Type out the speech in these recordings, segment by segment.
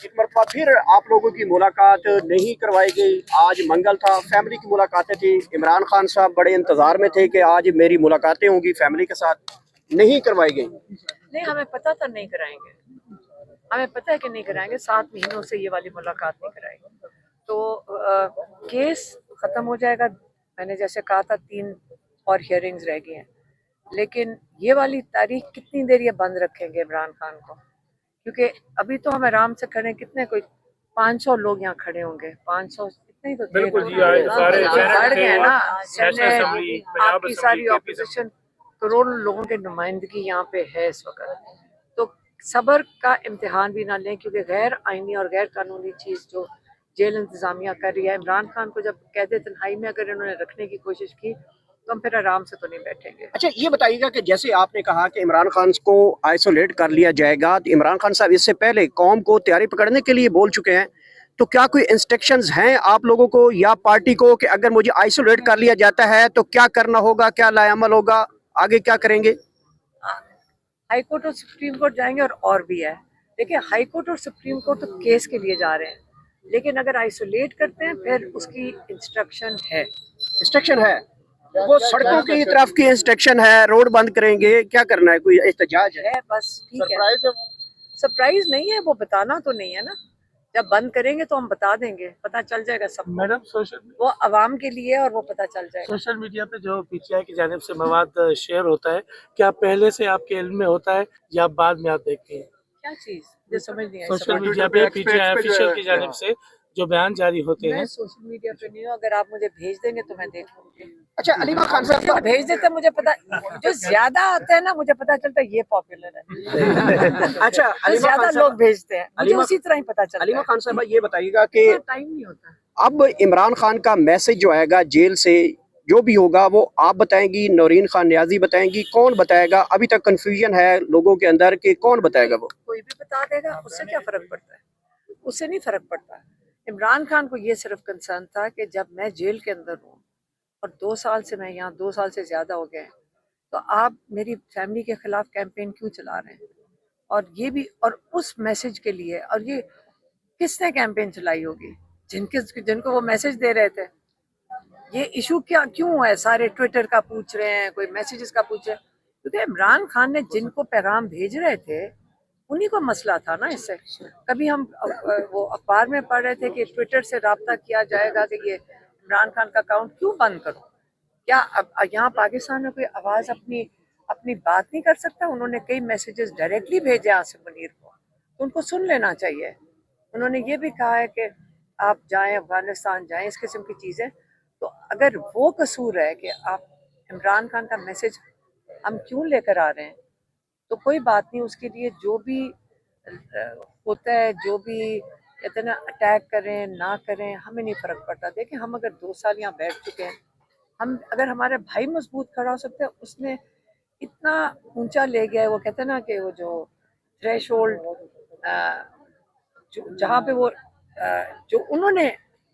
एक मरतबा फिर आप लोगों की मुलाकात नहीं करवाई गई। आज मंगल था, फैमिली की मुलाकातें थी। इमरान खान साहब बड़े इंतजार में थे कि आज मेरी मुलाकातें होंगी फैमिली के साथ, नहीं करवाई गई। नहीं, हमें पता था नहीं कराएंगे, हमें पता है कि नहीं कराएंगे। 7 महीनों से ये वाली मुलाकात नहीं कराएंगे। तो केस खत्म हो जाएगा। मैंने जैसे कहा था 3 और हियरिंग्स रह गई हैं, लेकिन ये वाली तारीख कितनी देर ये बंद रखेंगे इमरान खान को? क्योंकि अभी तो हम आराम से खड़े, कितने कोई 500 लोग यहाँ खड़े होंगे। 500 इतने तो बिल्कुल जी, सारे बढ़ गए ना। नेशनल असेंबली, पंजाब आपकी सारी असेंबली, ऑपोजिशन, करोड़ों लोगों की नुमाइंदगी यहाँ पे है इस वक्त। तो सब्र का इम्तिहान भी ना लें, क्योंकि गैर आइनी और गैर कानूनी चीज़ जो जेल इंतजामिया कर रही है, इमरान खान को जब कैद तन्हाई में अगर इन्होंने रखने की कोशिश की तो हम फिर आराम से तो नहीं बैठेंगे। अच्छा, ये बताइएगा कि जैसे आपने कहा कि इमरान खान को आइसोलेट कर लिया जाएगा, तो इमरान खान साहब इससे पहले कौम को तैयारी पकड़ने के लिए बोल चुके हैं। तो क्या कोई इंस्ट्रक्शंस हैं आप लोगों को या पार्टी को कि अगर मुझे आइसोलेट कर लिया जाता है तो क्या करना होगा, क्या लाएअमल होगा, आगे क्या करेंगे? हाई कोर्ट और सुप्रीम कोर्ट जाएंगे और भी है। देखिए, हाई कोर्ट और सुप्रीम कोर्ट तो केस के लिए जा रहे हैं, लेकिन अगर आइसोलेट करते हैं फिर उसकी इंस्ट्रक्शन है। इंस्ट्रक्शन है, वो सड़कों की तरफ की इंस्ट्रक्शन है, रोड बंद करेंगे, क्या करना है, कोई एहतजाज है? बस ठीक है। सरप्राइज नहीं है, वो बताना तो नहीं है ना। जब बंद करेंगे तो हम बता देंगे, पता चल जाएगा सबको। मैडम, वो अवाम के लिए है और वो पता चल जाएगा। सोशल मीडिया पे जो पीटीआई की जानिब से मवाद शेयर होता है, क्या पहले से आपके इल्म में होता है या बाद में आप देखते हैं? क्या चीज, जो समझ नहीं आई। सोशल मीडिया पे पीटीआई ऑफिशियल की जानिब से जो बयान जारी होते हैं। मैं सोशल मीडिया पे नहीं हूँ, अगर आप मुझे भेज देंगे तो मैं देख लूंगी। अच्छा, अलीमा खान साहब भेज देते मुझे पता, जो ज्यादा आता है ना मुझे पता चलता है ये पॉपुलर है। अच्छा, जो ज्यादा लोग भेजते हैं मुझे उसी तरह ही पता चलता अलीमा है। खान साहब ये बताइएगा कि टाइम नहीं होता। अब इमरान खान का मैसेज जो आएगा जेल से, जो भी होगा वो आप बताएंगी, नौरीन खान नियाजी बताएंगी, कौन बताएगा? अभी तक कंफ्यूजन है लोगों के अंदर कि कौन बताएगा। वो कोई भी बता देगा, उससे क्या फर्क पड़ता है? उससे नहीं फर्क पड़ता। इमरान खान को ये सिर्फ कंसर्न था कि जब मैं जेल के अंदर हूँ और 2 साल से, मैं यहाँ 2 साल से ज्यादा हो गए हैं, तो आप मेरी फैमिली के खिलाफ कैंपेन क्यों चला रहे हैं? और ये भी, और उस मैसेज के लिए, और ये किसने कैंपेन चलाई होगी? जिनको वो मैसेज दे रहे थे। ये इशू क्या क्यों है? सारे ट्विटर का पूछ रहे हैं, कोई मैसेजेस का पूछ रहे हैं, क्योंकि इमरान खान ने जिनको पैगाम भेज रहे थे उन्हीं को मसला था ना इससे। कभी हम वो अखबार में पढ़ रहे थे कि ट्विटर से राब्ता किया जाएगा कि ये इमरान खान का अकाउंट क्यों बंद करो। क्या अब यहाँ पाकिस्तान में कोई आवाज अपनी अपनी बात नहीं कर सकता? उन्होंने कई मैसेजेस डायरेक्टली भेजे आसिफ मुनीर को, तो उनको सुन लेना चाहिए। उन्होंने ये भी कहा है कि आप जाएं अफगानिस्तान जाएं, इस किस्म की चीजें। तो अगर वो कसूर है कि आप इमरान खान का मैसेज हम क्यों लेकर आ रहे हैं, तो कोई बात नहीं। उसके लिए जो भी होता है, जो भी कहते हैं ना, अटैक करें ना करें हमें नहीं फर्क पड़ता। देखिए, हम अगर 2 साल यहाँ बैठ चुके हैं, हम अगर हमारे भाई मजबूत खड़ा हो सकते हैं, उसने इतना ऊंचा ले गया है। वो कहते हैं ना कि वो जो थ्रेश होल्ड, जहाँ पे वो जो उन्होंने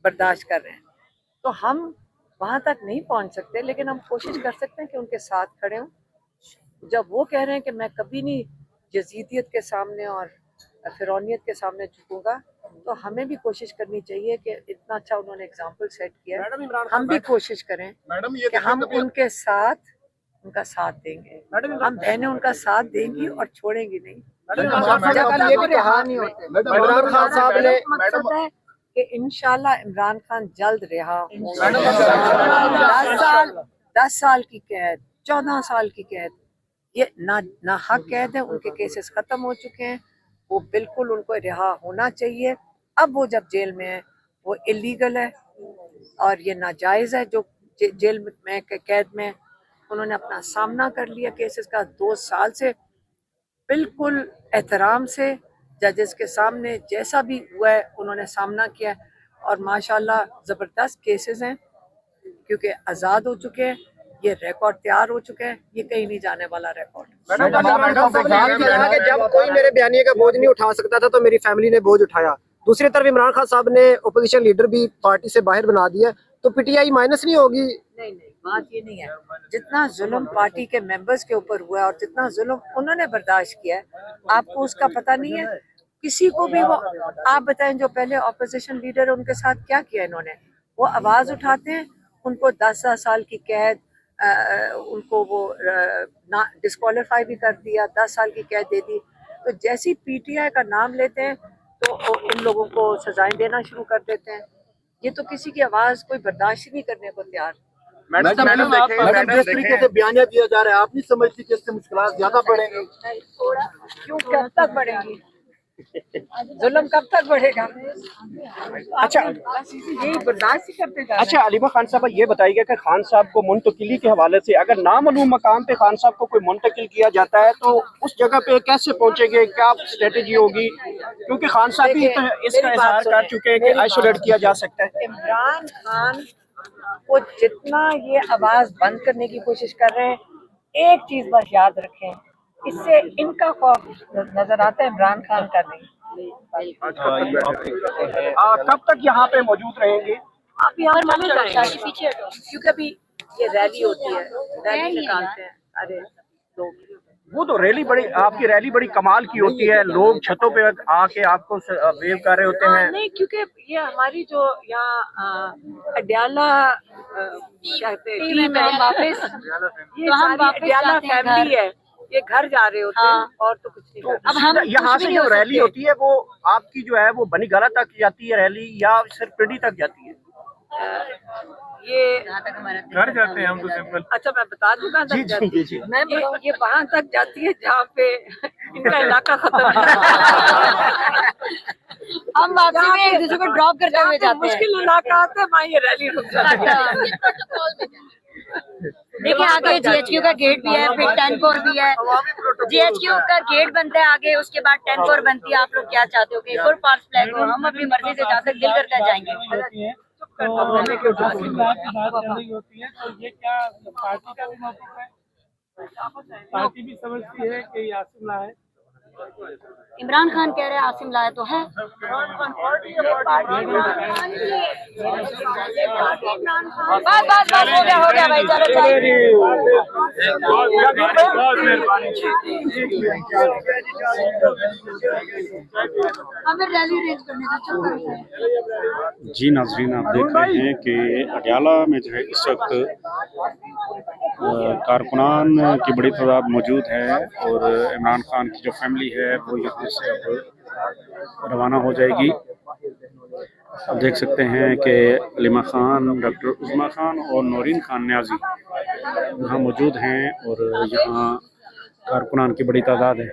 बर्दाश्त कर रहे हैं, तो हम वहां तक नहीं पहुंच सकते, लेकिन हम कोशिश कर सकते हैं कि उनके साथ खड़े हों। जब वो कह रहे हैं कि मैं कभी नहीं यजीदियत के सामने और फिरौनियत के सामने झुकूंगा, तो हमें भी कोशिश करनी चाहिए कि इतना अच्छा उन्होंने एग्जाम्पल सेट किया, हम भी कोशिश करें कि हम उनके साथ उनका साथ देंगे। हम बहनें उनका साथ देंगी और छोड़ेंगी नहीं। इमरान खान साहब ने मकसद है कि इंशाल्लाह इमरान खान जल्द रिहा हो। 10 साल की कैद, 14 साल की कैद, ये ना हक कैद है। उनके केसेस खत्म हो चुके हैं, वो बिल्कुल उनको रिहा होना चाहिए। अब वो जब जेल में है वो इलीगल है और ये नाजायज है। जो जेल में कैद में उन्होंने अपना सामना कर लिया केसेस का 2 साल से, बिल्कुल एहतराम से जजेस के सामने जैसा भी हुआ है उन्होंने सामना किया है। और माशाल्लाह ज़बरदस्त केसेस हैं, क्योंकि आज़ाद हो चुके हैं, ये रिकॉर्ड तैयार हो चुके हैं, ये कहीं नहीं जाने वाला रिकॉर्ड। जब कोई मेरे बयानिए का बोझ नहीं उठा सकता था तो मेरी फैमिली ने बोझ उठाया। दूसरी तरफ इमरान खान साहब ने अपोजिशन लीडर भी पार्टी से बाहर बना दिया, तो पीटीआई माइनस नहीं होगी? नहीं, बात ये नहीं है। जितना जुल्म पार्टी के मेंबर्स के ऊपर हुआ है और जितना जुल्म उन्होंने बर्दाश्त किया है, आपको उसका पता नहीं है। किसी को भी वो, आप बताएं जो पहले ऑपोजिशन लीडर उनके साथ क्या किया इन्होंने, वो आवाज उठाते हैं, उनको 10 साल की कैद, उनको वो ना डिस्क्वालीफाई भी कर दिया, 10 साल की कैद दे दी। तो जैसी पीटीआई का नाम लेते हैं तो इन लोगों को सजाएं देना शुरू कर देते हैं। ये तो किसी की आवाज कोई बर्दाश्त ही नहीं करने को तैयार। मैडम जिस तरीके से बयानिया दिया जा रहा है, आप नहीं समझती कि इससे मुश्किलात ज्यादा बढ़ेंगी? थोड़ा क्यों, कब तक बढ़ेंगी? जुल्म कब तक बढ़ेगा? अच्छा यही बर्दाश्त ही करते जा रहे हैं। अच्छा अलीमा खान साहब, ये बताइएगा कि खान साहब को मुंतकिली के हवाले से अगर नामालूम मकाम पे खान साहब को कोई मुंतकिल किया जाता है तो उस जगह पे कैसे पहुंचेंगे, क्या स्ट्रेटेजी होगी? क्योंकि खान साहब भी देखिए, इसका मेरी इजहार बात कर सुनिए, चुके हैं कि मेरी बात आइसोलेट किया जा सकता है। इमरान खान को जितना ये आवाज बंद करने की कोशिश कर रहे हैं, एक चीज बस याद रखें, इससे इनका खौफ नजर आता है, इमरान खान का नहीं। कब तक यहाँ पे मौजूद रहेंगे? आप यहाँ चले जाएंगे पीछे, क्योंकि अभी ये रैली होती है, रैली निकालते हैं सारे लोग। वो तो रैली बड़ी, आपकी रैली बड़ी कमाल की होती है, लोग छतों पे आके आपको वेव कर रहे होते हैं। नहीं, क्योंकि ये हमारी जो यहाँ अड्याला टीम है वापस, ये सारी अड्याला फैमिली है, ये घर जा रहे होते हैं और तो कुछ नहीं करते। अब हम यहाँ से जो रैली होती है वो आपकी जो है वो बनीगाला तक जाती है रैली या सिर्फ पिंडी तक जाती है? ये घर जाते हैं हम तो सिंपल। अच्छा, मैं बता दूं कहाँ तक जाती है? जी। ये वहां तक जाती है जहाँ पे इनका इलाका खत्म है। हम वापसी में एक दूसरे को ड्रॉप करते हुए जाते हैं। मुश्किल इलाका आता है, वहाँ ये रैली रुक जाती है। देखिए आगे जीएचक्यू का गेट भी है, फिर 10 कोर भी है। जीएचक्यू का गेट बनता है आगे, उसके बाद 10 कोर बनती है। आप लोग क्या चाहते हो कि एक और फास्ट फ्लैग हो? हम अपनी मर्जी से जहाँ तक दिल करता है जाएंगे। होती है तो ये क्या पार्टी का भी मौका है? पार्टी भी समझती है कि आसिम ला है? इमरान खान कह रहे हैं आसिम लाया तो है। बस हो गया भाई, चलो हमें रैली अरेंज करने जी नाजरीन, आप देख रहे हैं कि अडयाला में जो है इस वक्त कारकुनान की बड़ी तादाद मौजूद है और इमरान खान की जो फैमिली है वो यहाँ से अब रवाना हो जाएगी। आप देख सकते हैं कि अलीमा खान, डॉक्टर उज़मा खान और नौरीन खान न्याजी यहाँ मौजूद हैं और यहाँ कारकुनान की बड़ी तादाद है।